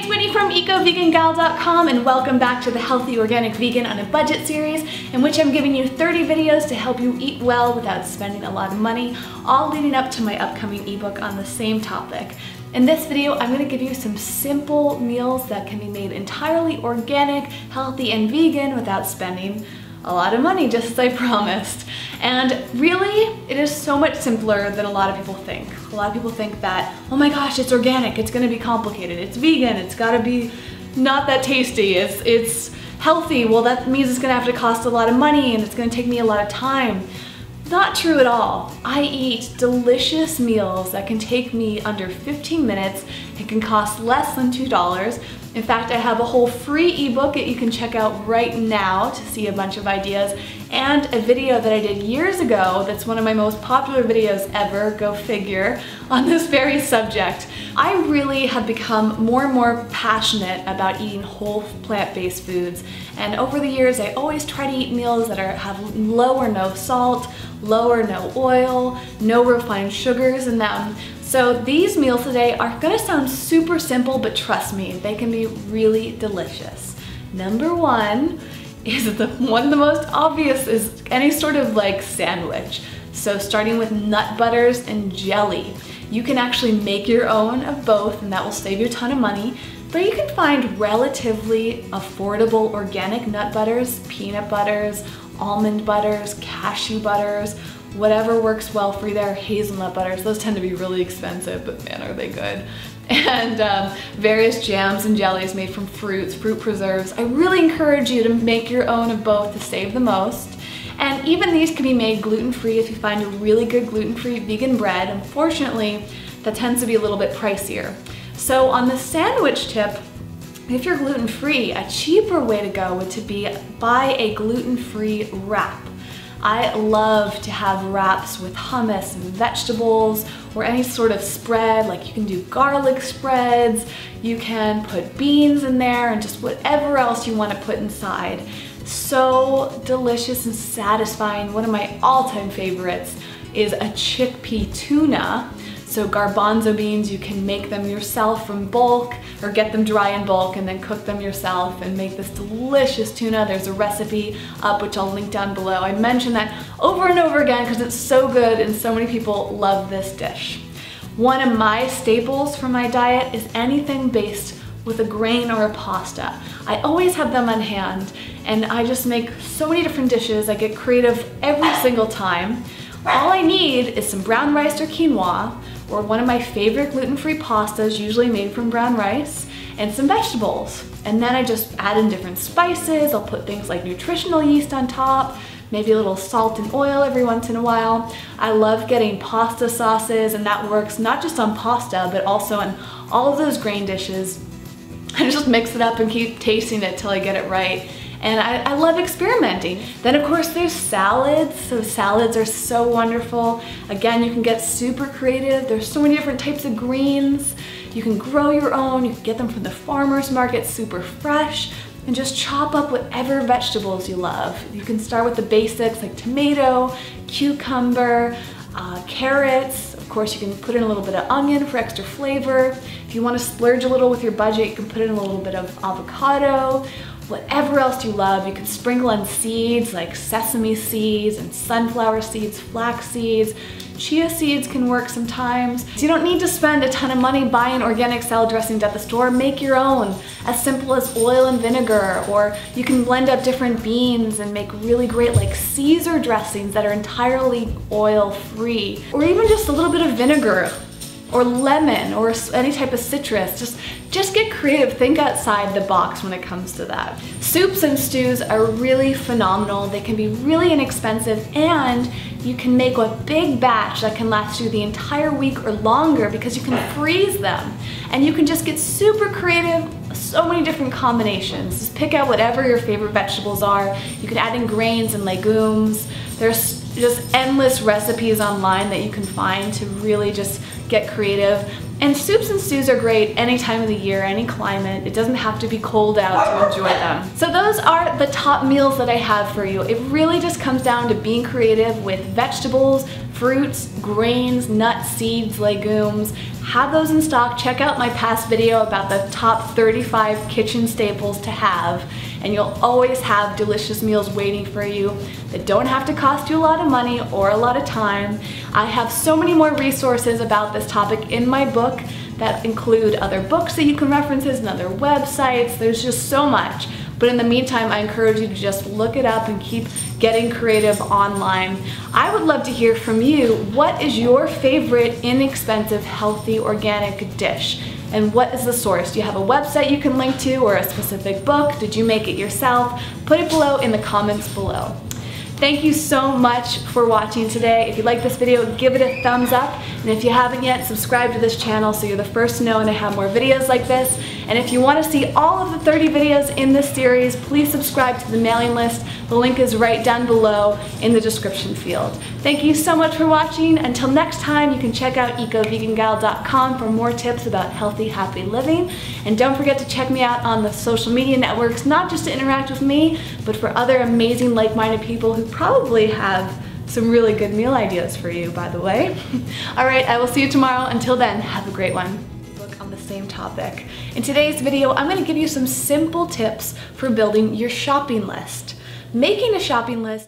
it's Whitney from EcoVeganGal.com and welcome back to the Healthy Organic Vegan on a Budget series, in which I'm giving you 30 videos to help you eat well without spending a lot of money, all leading up to my upcoming ebook on the same topic. In this video, I'm going to give you some simple meals that can be made entirely organic, healthy, and vegan without spending a lot of money, just as I promised. And really, it is so much simpler than a lot of people think. A lot of people think that, oh my gosh, it's organic, it's gonna be complicated, it's vegan, it's gotta be not that tasty, it's healthy, well that means it's gonna have to cost a lot of money and it's gonna take me a lot of time. Not true at all. I eat delicious meals that can take me under 15 minutes and can cost less than $2. In fact, I have a whole free ebook that you can check out right now to see a bunch of ideas, and a video that I did years ago that's one of my most popular videos ever, go figure, on this very subject. I really have become more and more passionate about eating whole plant-based foods, and over the years I always try to eat meals that have low or no salt, low or no oil, no refined sugars in them. So these meals today are gonna sound super simple, but trust me, they can be really delicious. Number one is one of the most obvious is any sort of like sandwich. So starting with nut butters and jelly. You can actually make your own of both and that will save you a ton of money, but you can find relatively affordable organic nut butters, peanut butters, almond butters, cashew butters, whatever works well for you there, hazelnut butters. Those tend to be really expensive, but man, are they good. And various jams and jellies made from fruits, fruit preserves. I really encourage you to make your own of both to save the most. And even these can be made gluten-free if you find a really good gluten-free vegan bread. Unfortunately, that tends to be a little bit pricier. So on the sandwich tip, if you're gluten-free, a cheaper way to go would to be buy a gluten-free wrap. I love to have wraps with hummus and vegetables or any sort of spread, like you can do garlic spreads, you can put beans in there and just whatever else you want to put inside. So delicious and satisfying. One of my all-time favorites is a chickpea tuna. So garbanzo beans, you can make them yourself from bulk or get them dry in bulk and then cook them yourself and make this delicious tuna. There's a recipe up which I'll link down below. I mention that over and over again because it's so good and so many people love this dish. One of my staples for my diet is anything based with a grain or a pasta. I always have them on hand and I just make so many different dishes. I get creative every single time. All I need is some brown rice or quinoa, or one of my favorite gluten-free pastas, usually made from brown rice, and some vegetables. And then I just add in different spices. I'll put things like nutritional yeast on top, maybe a little salt and oil every once in a while. I love getting pasta sauces, and that works not just on pasta, but also on all of those grain dishes. I just mix it up and keep tasting it till I get it right. And I love experimenting. Then of course there's salads. So salads are so wonderful. Again, you can get super creative. There's so many different types of greens. You can grow your own. You can get them from the farmer's market, super fresh, and just chop up whatever vegetables you love. You can start with the basics like tomato, cucumber, carrots. Of course, you can put in a little bit of onion for extra flavor. If you want to splurge a little with your budget, you can put in a little bit of avocado. Whatever else you love, you can sprinkle in seeds like sesame seeds and sunflower seeds, flax seeds. Chia seeds can work sometimes. So you don't need to spend a ton of money buying organic salad dressings at the store. Make your own, as simple as oil and vinegar, or you can blend up different beans and make really great like Caesar dressings that are entirely oil-free, or even just a little bit of vinegar or lemon or any type of citrus. Just get creative, think outside the box when it comes to that. Soups and stews are really phenomenal. They can be really inexpensive and you can make a big batch that can last you the entire week or longer because you can freeze them. And you can just get super creative, so many different combinations. Just pick out whatever your favorite vegetables are. You can add in grains and legumes. There's just endless recipes online that you can find to really just get creative. And soups and stews are great any time of the year, any climate. It doesn't have to be cold out to enjoy them. So those are the top meals that I have for you. It really just comes down to being creative with vegetables, fruits, grains, nuts, seeds, legumes. Have those in stock. Check out my past video about the top 35 kitchen staples to have, and you'll always have delicious meals waiting for you that don't have to cost you a lot of money or a lot of time. I have so many more resources about this topic in my book that include other books that you can reference and other websites. There's just so much. But in the meantime, I encourage you to just look it up and keep getting creative online. I would love to hear from you. What is your favorite inexpensive, healthy, organic dish? And what is the source? Do you have a website you can link to or a specific book? Did you make it yourself? Put it below in the comments below. Thank you so much for watching today. If you like this video, give it a thumbs up. And if you haven't yet, subscribe to this channel so you're the first to know when I have more videos like this. And if you want to see all of the 30 videos in this series, please subscribe to the mailing list. The link is right down below in the description field. Thank you so much for watching. Until next time, you can check out ecovegangal.com for more tips about healthy, happy living. And don't forget to check me out on the social media networks, not just to interact with me, but for other amazing like-minded people who probably have some really good meal ideas for you, by the way. All right, I will see you tomorrow. Until then, have a great one. On the same topic. In today's video, I'm going to give you some simple tips for building your shopping list. Making a shopping list